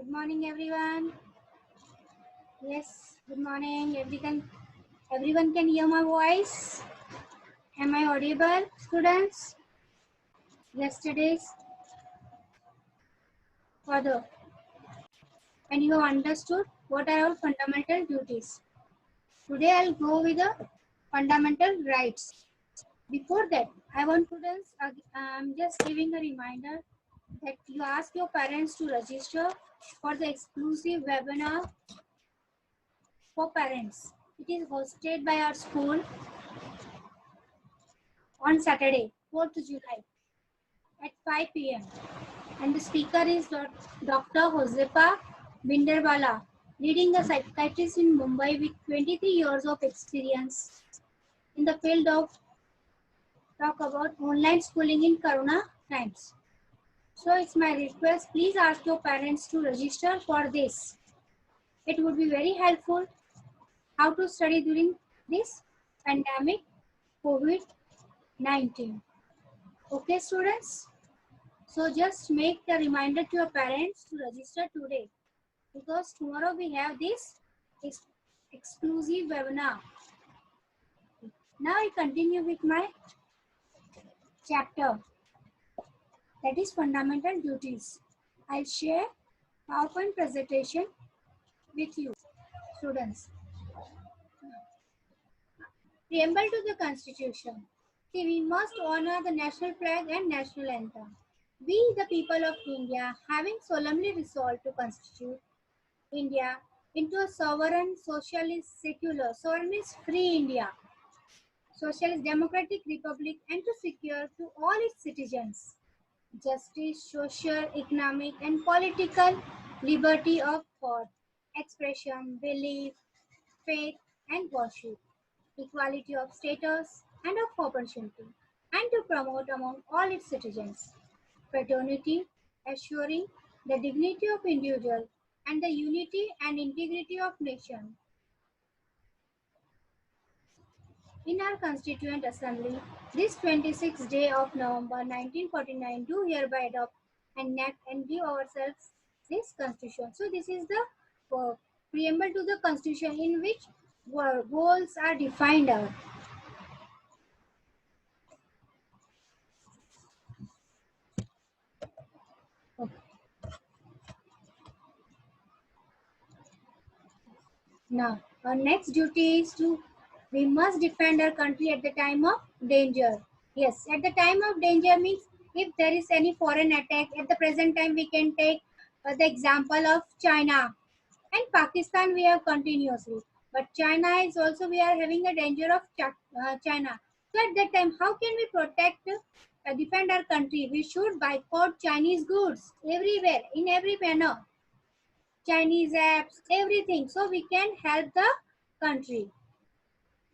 Good morning, everyone. Yes, good morning. Everyone can hear my voice. Am I audible, students? Yesterday's further. And you have understood what are our fundamental duties. Today I'll go with the fundamental rights. Before that, I want students, I'm just giving a reminder that you ask your parents to register for the exclusive webinar for parents. It is hosted by our school on Saturday, 4th July at 5 p.m. And the speaker is Dr. Josepa Binderbala, leading a psychiatrist in Mumbai with 23 years of experience in the field of talk about online schooling in Corona times. So it's my request, please ask your parents to register for this. It would be very helpful how to study during this pandemic COVID-19. Okay, students? So just make the reminder to your parents to register today because tomorrow we have this exclusive webinar. Now I continue with my chapter, that is fundamental duties. I'll share PowerPoint presentation with you, students. Preamble to the Constitution. See, we must honor the national flag and national anthem. We, the people of India, having solemnly resolved to constitute India into a sovereign, socialist, secular, sovereign means free India, socialist democratic republic, and to secure to all its citizens justice, social, economic, and political liberty of thought, expression, belief, faith, and worship, equality of status and of opportunity, and to promote among all its citizens fraternity, assuring the dignity of individual and the unity and integrity of nation. In our Constituent Assembly, this 26th day of November 1949, do hereby adopt and enact and give ourselves this Constitution. So this is the preamble to the Constitution in which goals are defined out. Okay. Now, our next duty is we must defend our country at the time of danger. Yes, at the time of danger means if there is any foreign attack, at the present time we can take the example of China and Pakistan we have continuously. But China is also, we are having a danger of China. So at that time, how can we protect, defend our country? We should boycott Chinese goods everywhere, in every manner. Chinese apps, everything. So we can help the country.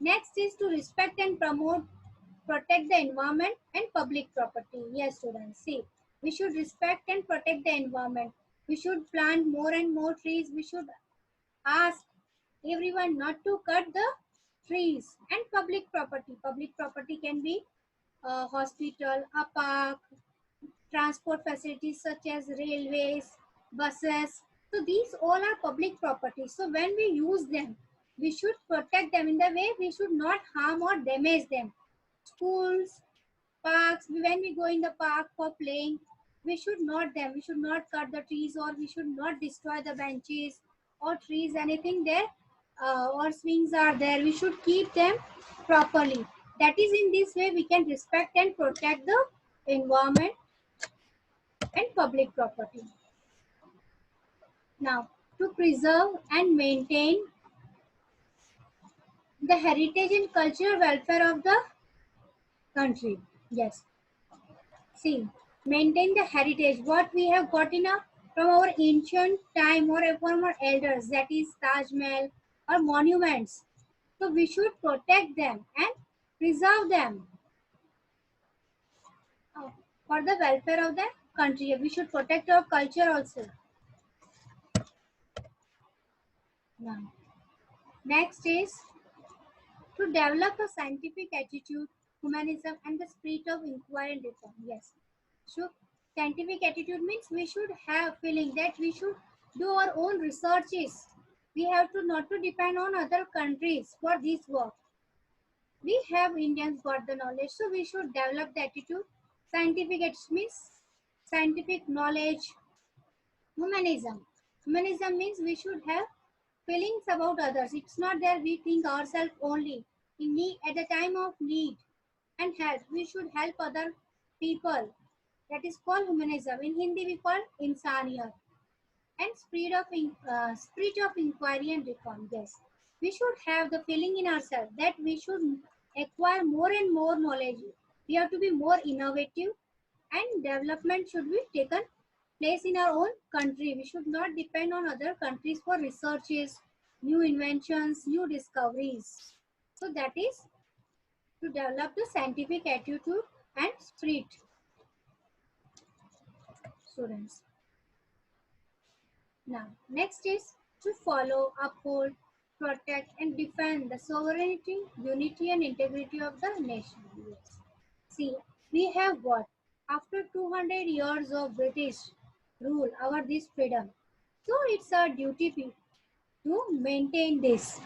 Next is to respect and protect the environment and public property. Yes, students, see, we should respect and protect the environment. We should plant more and more trees. We should ask everyone not to cut the trees and public property. Public property can be a hospital, a park, transport facilities such as railways, buses. So these all are public property. So when we use them, we should protect them in the way we should not harm or damage them. Schools, parks, when we go in the park for playing, we should not cut the trees or we should not destroy the benches or trees, anything there or swings are there. We should keep them properly. That is in this way we can respect and protect the environment and public property. Now, to preserve and maintain the heritage and cultural welfare of the country. Yes. See, maintain the heritage, what we have got from our ancient time or from our elders, that is Taj Mahal or monuments. So we should protect them and preserve them uh, for the welfare of the country. We should protect our culture also. Now, next is to develop a scientific attitude, humanism, and the spirit of inquiry and reform. Yes. So, scientific attitude means we should have feeling that we should do our own researches. We have to not to depend on other countries for this work. We have Indians got the knowledge, so we should develop the attitude. Scientific, it means scientific knowledge. Humanism. Humanism means we should have feelings about others. It's not that we think ourselves only. In need, at the time of need and help, we should help other people. That is called humanism. In Hindi, we call insaniyat. And spirit of inquiry and reform. Yes, we should have the feeling in ourselves that we should acquire more and more knowledge. We have to be more innovative, and development should be taken place in our own country. We should not depend on other countries for researches, new inventions, new discoveries. So that is to develop the scientific attitude and spirit, students. Now, next is to follow, uphold, protect, and defend the sovereignty, unity, and integrity of the nation. Yes. See, we have got after 200 years of British rule our this freedom. So it's our duty to maintain this,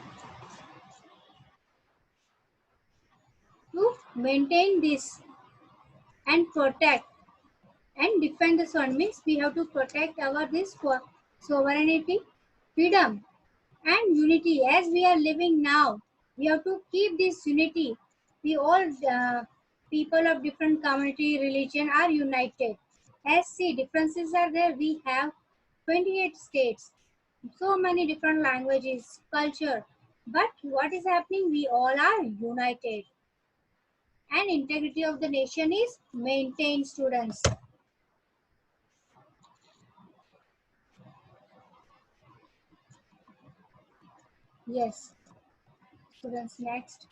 and protect and defend the sun. Means we have to protect our this sovereignty, freedom, and unity. As we are living now, we have to keep this unity. We all people of different community, religion are united. As see, differences are there. We have 28 states, so many different languages, culture. But what is happening? We all are united. And integrity of the nation is maintained, students. Yes, students, next.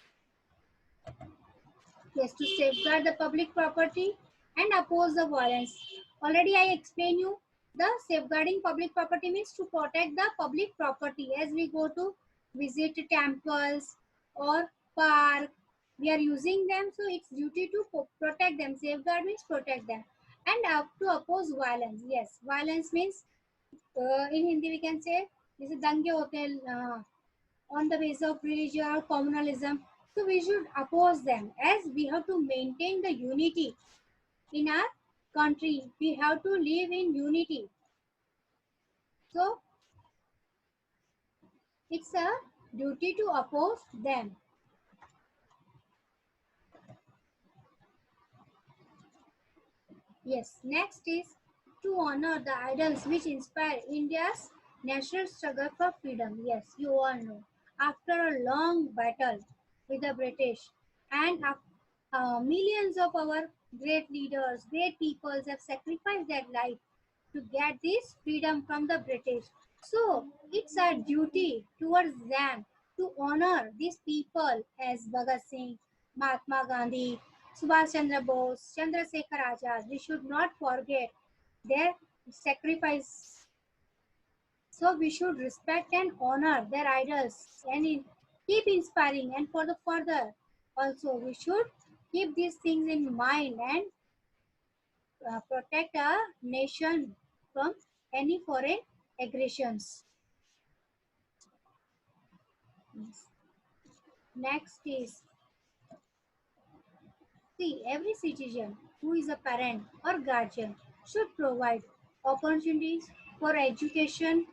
Yes, to safeguard the public property and oppose the violence. Already I explained you the safeguarding public property means to protect the public property. As we go to visit temples or park, we are using them, so it's duty to protect them. Safeguard means protect them. And to oppose violence. Yes, violence means in Hindi we can say जैसे दंगे होते हैं on the basis of religion or communalism. So we should oppose them, as we have to maintain the unity in our country. We have to live in unity. So it's a duty to oppose them. Yes, next is to honor the idols which inspire India's national struggle for freedom. Yes, you all know. After a long battle with the British and millions of our great leaders, great peoples have sacrificed their life to get this freedom from the British. So it's our duty towards them to honor these people as Bhagat Singh, Mahatma Gandhi, Subhash Chandra Bose, Chandrasekhar Azad. We should not forget their sacrifice. So we should respect and honor their idols and keep inspiring. And for the further, also we should keep these things in mind and protect our nation from any foreign aggressions. Yes. Next is, see, every citizen who is a parent or guardian should provide opportunities for education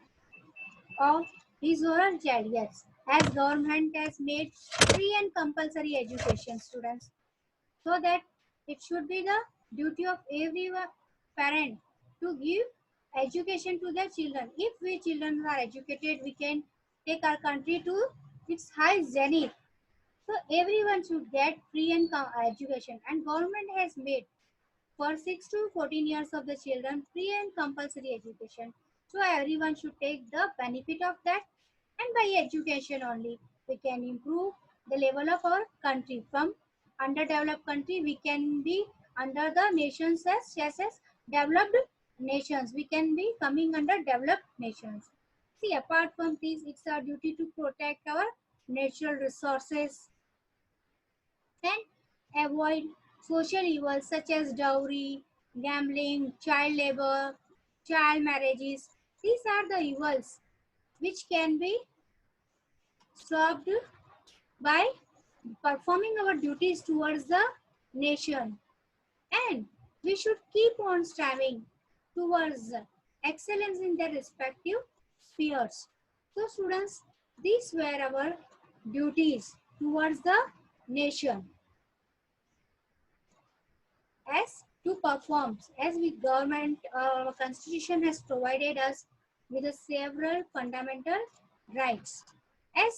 of his or her child. Yes, as government has made free and compulsory education, students, so that it should be the duty of every parent to give education to their children. If we children are educated, we can take our country to its high zenith. So everyone should get free and education, and government has made for 6 to 14 years of the children free and compulsory education. So everyone should take the benefit of that, and by education only we can improve the level of our country. From underdeveloped country we can be under the nations as developed nations. We can be coming under developed nations. See, apart from this, it's our duty to protect our natural resources and avoid social evils such as dowry, gambling, child labor, child marriages. These are the evils which can be stopped by performing our duties towards the nation. And we should keep on striving towards excellence in their respective spheres. So students, these were our duties towards the nation as to perform, as we government constitution has provided us with several fundamental rights.